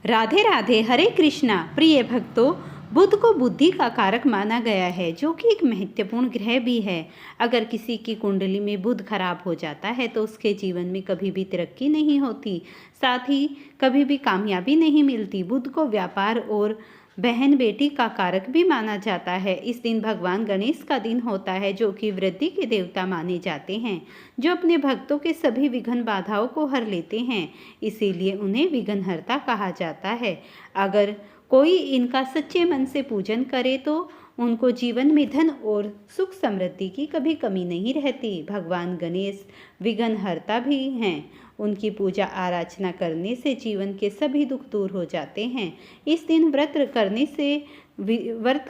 राधे राधे। हरे कृष्णा। प्रिय भक्तों, बुध को बुद्धि का कारक माना गया है, जो कि एक महत्वपूर्ण ग्रह भी है। अगर किसी की कुंडली में बुध खराब हो जाता है तो उसके जीवन में कभी भी तरक्की नहीं होती, साथ ही कभी भी कामयाबी नहीं मिलती। बुध को व्यापार और बहन बेटी का कारक भी माना जाता है। इस दिन भगवान गणेश का दिन होता है, जो कि वृद्धि के देवता माने जाते हैं, जो अपने भक्तों के सभी विघ्न बाधाओं को हर लेते हैं। इसीलिए उन्हें विघ्नहर्ता कहा जाता है। अगर कोई इनका सच्चे मन से पूजन करे तो उनको जीवन में धन और सुख समृद्धि की कभी कमी नहीं रहती। भगवान गणेश विघ्नहर्ता भी हैं। उनकी पूजा आराधना करने से जीवन के सभी दुख दूर हो जाते हैं। इस दिन व्रत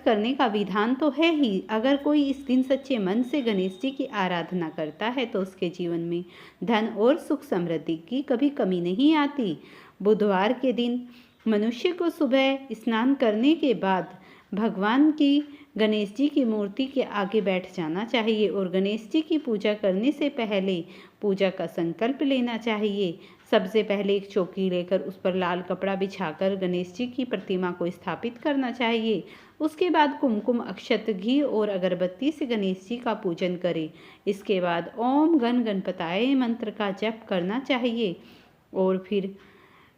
करने का विधान तो है ही। अगर कोई इस दिन सच्चे मन से गणेश जी की आराधना करता है तो उसके जीवन में धन और सुख समृद्धि की कभी कमी नहीं आती। बुधवार के दिन मनुष्य को सुबह स्नान करने के बाद भगवान की गणेश जी की मूर्ति के आगे बैठ जाना चाहिए और गणेश जी की पूजा करने से पहले पूजा का संकल्प लेना चाहिए। सबसे पहले एक चौकी लेकर उस पर लाल कपड़ा बिछाकर गणेश जी की प्रतिमा को स्थापित करना चाहिए। उसके बाद कुमकुम, अक्षत, घी और अगरबत्ती से गणेश जी का पूजन करें। इसके बाद ओम गण गणपताय मंत्र का जप करना चाहिए और फिर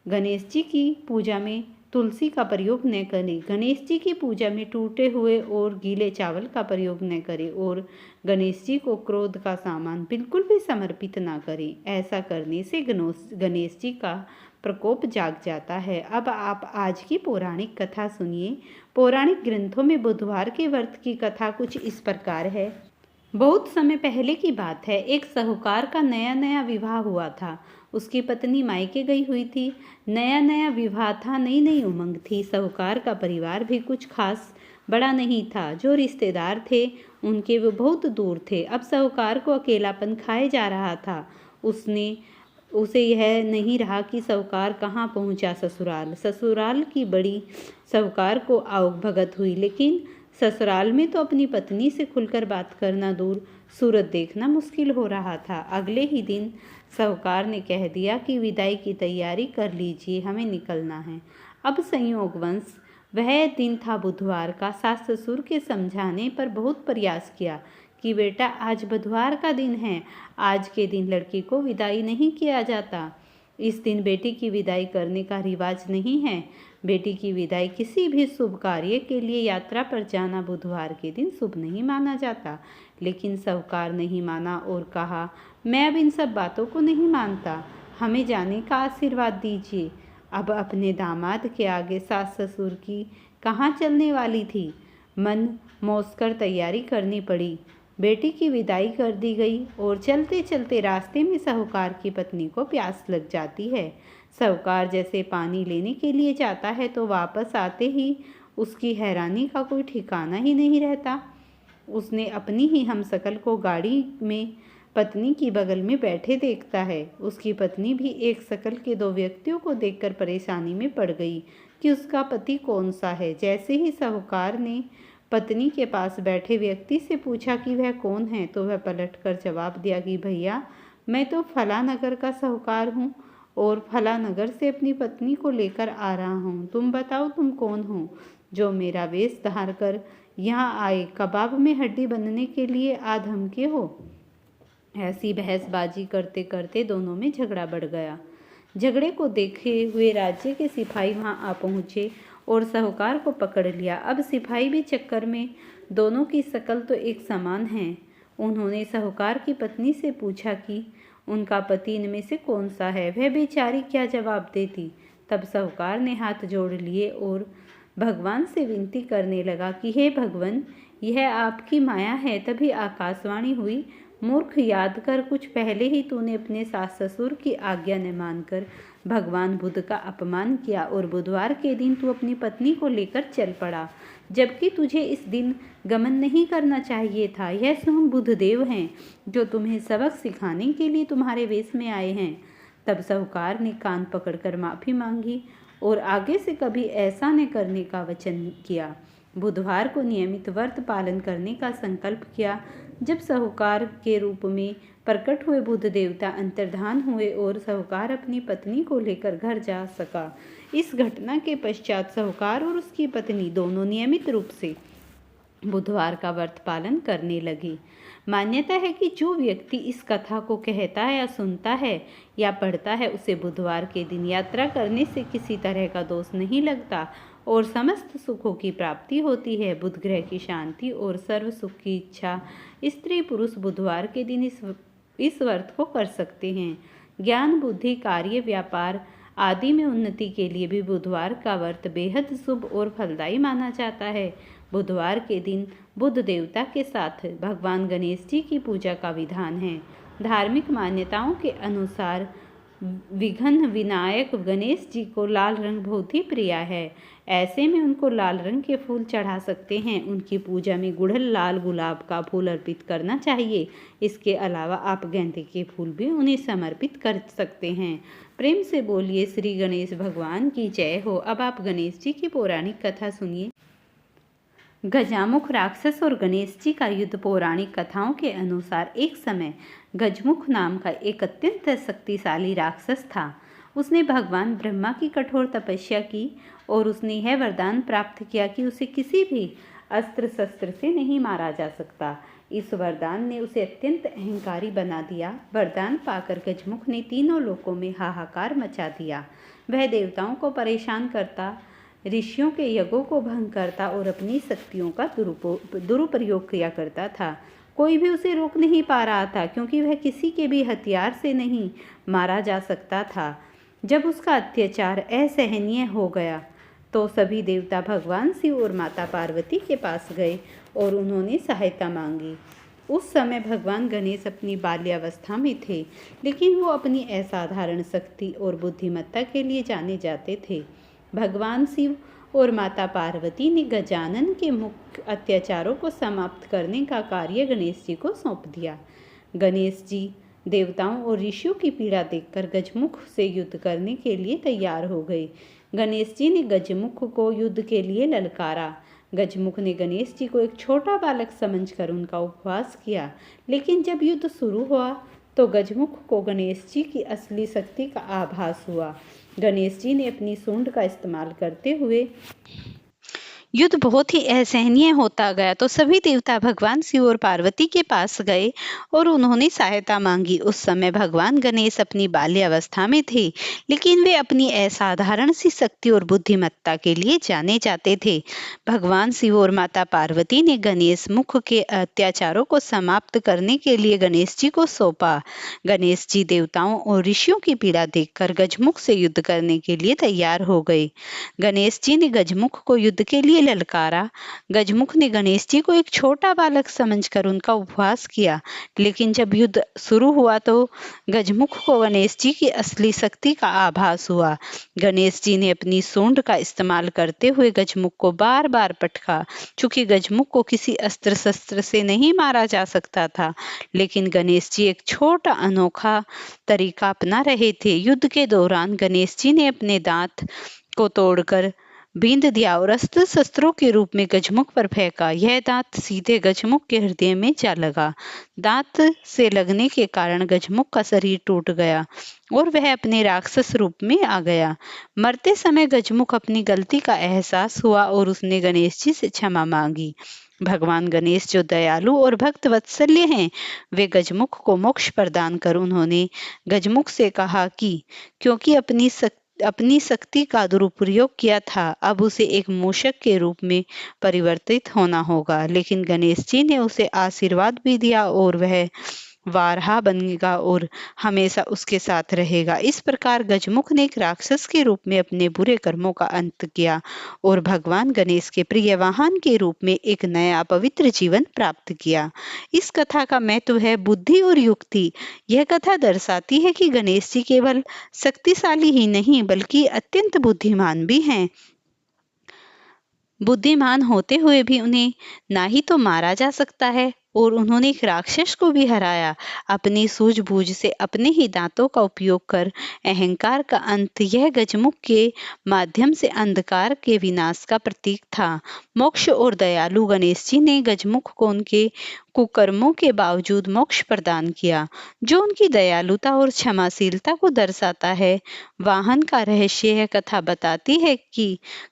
गणेश जी की पूजा में तुलसी का प्रयोग न करें। गणेश जी की पूजा में टूटे हुए और गीले चावल का प्रयोग न करें और गणेश जी को क्रोध का सामान बिल्कुल भी समर्पित ना करें। ऐसा करने से गणेश जी का प्रकोप जाग जाता है। अब आप आज की पौराणिक कथा सुनिए। पौराणिक ग्रंथों में बुधवार के व्रत की कथा कुछ इस प्रकार है। बहुत समय पहले की बात है। एक साहूकार का नया नया विवाह हुआ था। उसकी पत्नी मायके गई हुई थी। नया नया विवाह था, नई नई उमंग थी। साहूकार का परिवार भी कुछ खास बड़ा नहीं था। जो रिश्तेदार थे उनके वो बहुत दूर थे। अब साहूकार को अकेलापन खाए जा रहा था। उसे यह नहीं रहा कि साहूकार कहाँ पहुँचा। ससुराल की बड़ी साहूकार को आवक भगत हुई, लेकिन ससुराल में तो अपनी पत्नी से खुलकर बात करना दूर, सूरत देखना मुश्किल हो रहा था। अगले ही दिन साहूकार ने कह दिया कि विदाई की तैयारी कर लीजिए, हमें निकलना है। अब संयोगवश वह दिन था बुधवार का। सास ससुर के समझाने पर बहुत प्रयास किया कि बेटा, आज बुधवार का दिन है, आज के दिन लड़की को विदाई नहीं किया जाता। इस दिन बेटी की विदाई करने का रिवाज नहीं है। बेटी की विदाई किसी भी शुभ कार्य के लिए यात्रा पर जाना बुधवार के दिन शुभ नहीं माना जाता। लेकिन साहूकार नहीं माना और कहा, मैं अब इन सब बातों को नहीं मानता, हमें जाने का आशीर्वाद दीजिए। अब अपने दामाद के आगे सास ससुर की कहाँ चलने वाली थी। मन मौसकर तैयारी करनी पड़ी। बेटी की विदाई कर दी गई और चलते चलते रास्ते में साहूकार की पत्नी को प्यास लग जाती है। साहूकार जैसे पानी लेने के लिए जाता है तो वापस आते ही उसकी हैरानी का कोई ठिकाना ही नहीं रहता। उसने अपनी ही हमशक्ल को गाड़ी में पत्नी की बगल में बैठे देखता है। उसकी पत्नी भी एक शकल के दो व्यक्तियों को देखकर परेशानी में पड़ गई कि उसका पति कौन सा है। जैसे ही साहूकार ने पत्नी के पास बैठे व्यक्ति से पूछा कि वह कौन है, तो वह पलटकर जवाब दिया कि भैया, मैं तो फला नगर का साहूकार हूँ और फला नगर से अपनी पत्नी को लेकर आ रहा हूँ। तुम बताओ, तुम कौन हो जो मेरा वेश धार कर यहाँ आए, कबाब में हड्डी बनने के लिए आ धमके हो। ऐसी बहसबाजी करते करते दोनों में झगड़ा बढ़ गया। झगड़े को देखे हुए राज्य के सिपाही वहां आ पहुंचे और साहूकार को पकड़ लिया। अब सिपाही भी चक्कर में, दोनों की शकल तो एक समान है। उन्होंने साहूकार की पत्नी से पूछा कि उनका पति इनमें से कौन सा है। वह बेचारी क्या जवाब देती। तब साहूकार ने हाथ जोड़ लिए और भगवान से विनती करने लगा कि हे भगवान, यह आपकी माया है। तभी आकाशवाणी हुई, मूर्ख, याद कर, कुछ पहले ही तूने अपने सास ससुर की आज्ञा न मानकर भगवान बुध का अपमान किया और बुधवार के दिन तू अपनी पत्नी को लेकर चल पड़ा, जबकि तुझे इस दिन गमन नहीं करना चाहिए था। यह स्वयं बुधदेव हैं जो तुम्हें सबक सिखाने के लिए तुम्हारे वेश में आए हैं। तब साहूकार ने कान पकड़कर माफ़ी मांगी और आगे से कभी ऐसा न करने का वचन किया। बुधवार को नियमित व्रत पालन करने का संकल्प किया। जब साहूकार के रूप में प्रकट हुए बुद्ध देवता अंतर्धान हुए और साहूकार अपनी पत्नी को लेकर घर जा सका। इस घटना के पश्चात साहूकार और उसकी पत्नी दोनों नियमित रूप से बुधवार का व्रत पालन करने लगे। मान्यता है कि जो व्यक्ति इस कथा को कहता है या सुनता है या पढ़ता है, उसे बुधवार के दिन यात्रा करने से किसी तरह का दोष नहीं लगता और समस्त सुखों की प्राप्ति होती है। बुध ग्रह की शांति और सर्व सुख की इच्छा स्त्री पुरुष बुधवार के दिन इस व्रत को कर सकते हैं। ज्ञान, बुद्धि, कार्य, व्यापार आदि में उन्नति के लिए भी बुधवार का व्रत बेहद शुभ और फलदायी माना जाता है। बुधवार के दिन बुद्ध देवता के साथ भगवान गणेश जी की पूजा का विधान है। धार्मिक मान्यताओं के अनुसार विघ्न विनायक गणेश जी को लाल रंग बहुत ही प्रिय है। ऐसे में उनको लाल रंग के फूल चढ़ा सकते हैं। उनकी पूजा में गुड़हल लाल गुलाब का फूल अर्पित करना चाहिए। इसके अलावा आप गेंदे के फूल भी उन्हें समर्पित कर सकते हैं। प्रेम से बोलिए श्री गणेश भगवान की जय हो। अब आप गणेश जी की पौराणिक कथा सुनिए। गजामुख राक्षस और गणेश जी का युद्ध। पौराणिक कथाओं के अनुसार एक समय गजमुख नाम का एक अत्यंत शक्तिशाली राक्षस था। उसने भगवान ब्रह्मा की कठोर तपस्या की और उसने यह वरदान प्राप्त किया कि उसे किसी भी अस्त्र शस्त्र से नहीं मारा जा सकता। इस वरदान ने उसे अत्यंत अहंकारी बना दिया। वरदान पाकर गजमुख ने तीनों लोकों में हाहाकार मचा दिया। वह देवताओं को परेशान करता, ऋषियों के यज्ञों को भंग करता और अपनी शक्तियों का दुरुपयोग किया करता था। कोई भी उसे रोक नहीं पा रहा था, क्योंकि वह किसी के भी हथियार से नहीं मारा जा सकता था। जब उसका अत्याचार असहनीय हो गया तो सभी देवता भगवान शिव और माता पार्वती के पास गए और उन्होंने सहायता मांगी। उस समय भगवान गणेश अपनी बाल्यावस्था में थे, लेकिन वो अपनी असाधारण शक्ति और बुद्धिमत्ता के लिए जाने जाते थे। भगवान शिव और माता पार्वती ने गजानन के मुख्य अत्याचारों को समाप्त करने का कार्य गणेश जी को सौंप दिया। गणेश जी देवताओं और ऋषियों की पीड़ा देखकर गजमुख से युद्ध करने के लिए तैयार हो गए। गणेश जी ने गजमुख को युद्ध के लिए ललकारा। गजमुख ने गणेश जी को एक छोटा बालक समझकर उनका उपवास किया, लेकिन जब युद्ध शुरू हुआ तो गजमुख को गणेश जी की असली शक्ति का आभास हुआ। गणेश जी ने अपनी सूंड का इस्तेमाल करते हुए युद्ध बहुत ही असहनीय होता गया तो सभी देवता भगवान शिव और पार्वती के पास गए और उन्होंने सहायता मांगी। उस समय भगवान गणेश अपनी बाल्यावस्था में थे, लेकिन वे अपनी असाधारण सी शक्ति और बुद्धिमत्ता के लिए जाने जाते थे। भगवान शिव और माता पार्वती ने गणेश मुख के अत्याचारों को समाप्त करने के लिए गणेश जी को सौंपा। गणेश जी देवताओं और ऋषियों की पीड़ा देखकर गजमुख से युद्ध करने के लिए तैयार हो गए। गणेश जी ने गजमुख को युद्ध के लिए ललकारा। गजमुख ने गणेश जी को एक छोटा बालक समझकर उनका उपवास किया, लेकिन जब युद्ध शुरू हुआ तो गजमुख को गणेश जी की असली शक्ति का आभास हुआ। गणेश जी ने अपनी सूंड का इस्तेमाल करते हुए गजमुख को बार बार पटका। चूंकि गजमुख को किसी अस्त्र शस्त्र से नहीं मारा जा सकता था, लेकिन गणेश जी एक छोटा अनोखा तरीका अपना रहे थे। युद्ध के दौरान गणेश जी ने अपने दांत को तोड़कर बींद दिया और अस्त्र शस्त्रों के रूप में गजमुख पर फेंका। यह दांत सीधे गजमुख के हृदय में जा लगा। दांत से लगने के कारण गजमुख का शरीर टूट गया और वह अपने राक्षस रूप में आ गया। मरते समय गजमुख अपनी गलती का एहसास हुआ और उसने गणेश जी से क्षमा मांगी। भगवान गणेश जो दयालु और भक्त वत्सल्य हैं, वे गजमुख को मोक्ष प्रदान कर उन्होंने गजमुख से कहा कि क्योंकि अपनी शक्ति का दुरुपयोग किया था, अब उसे एक मूषक के रूप में परिवर्तित होना होगा। लेकिन गणेश जी ने उसे आशीर्वाद भी दिया और वह वारहा बनेगा और हमेशा उसके साथ रहेगा। इस प्रकार गजमुख ने एक राक्षस के रूप में अपने बुरे कर्मों का अंत किया और भगवान गणेश के प्रिय वाहन के रूप में एक नया पवित्र जीवन प्राप्त किया। इस कथा का महत्व है बुद्धि और युक्ति। यह कथा दर्शाती है कि गणेश जी केवल शक्तिशाली ही नहीं बल्कि अत्यंत बुद्धिमान भी हैं। बुद्धिमान होते हुए भी उन्हें ना ही तो मारा जा सकता है और उन्होंने एक राक्षस को भी हराया। अपनी सूझबूझ से अपने ही दांतों का उपयोग कर अहंकार का अंत यह गजमुख के माध्यम से अंधकार के विनाश का प्रतीक था। मोक्ष और दयालु गणेश जी ने गजमुख को उनके कुकर्मों के बावजूद मोक्ष प्रदान किया, जो उनकी दयालुता और क्षमाशीलता को दर्शाता है। वाहन का रहस्य यह कथा बताती है कि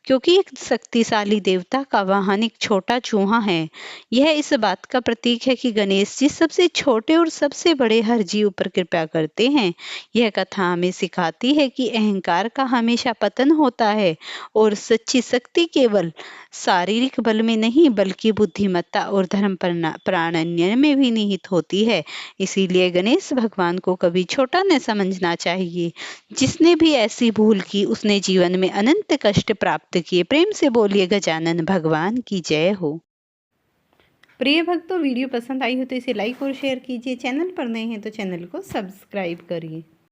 क्योंकि एक शक्तिशाली देवता का वाहन एक छोटा चूहा है, यह इस बात का प्रतीक है कि गणेश जी सबसे छोटे और सबसे बड़े हर जीव पर कृपा करते हैं। यह कथा हमें सिखाती है कि अहंकार का हमेशा पतन होता है और सच्ची शक्ति केवल शारीरिक बल में नहीं बल्कि बुद्धिमत्ता और धर्म प्राणण्य में भी निहित होती है। इसीलिए गणेश भगवान को कभी छोटा न समझना चाहिए। जिसने भी ऐसी भूल की उसने जीवन में अनंत कष्ट प्राप्त किए। प्रेम से बोलिए गजानन भगवान की जय हो। प्रिय भक्तों, वीडियो पसंद आई हो तो इसे लाइक और शेयर कीजिए। चैनल पर नए हैं तो चैनल को सब्सक्राइब करिए।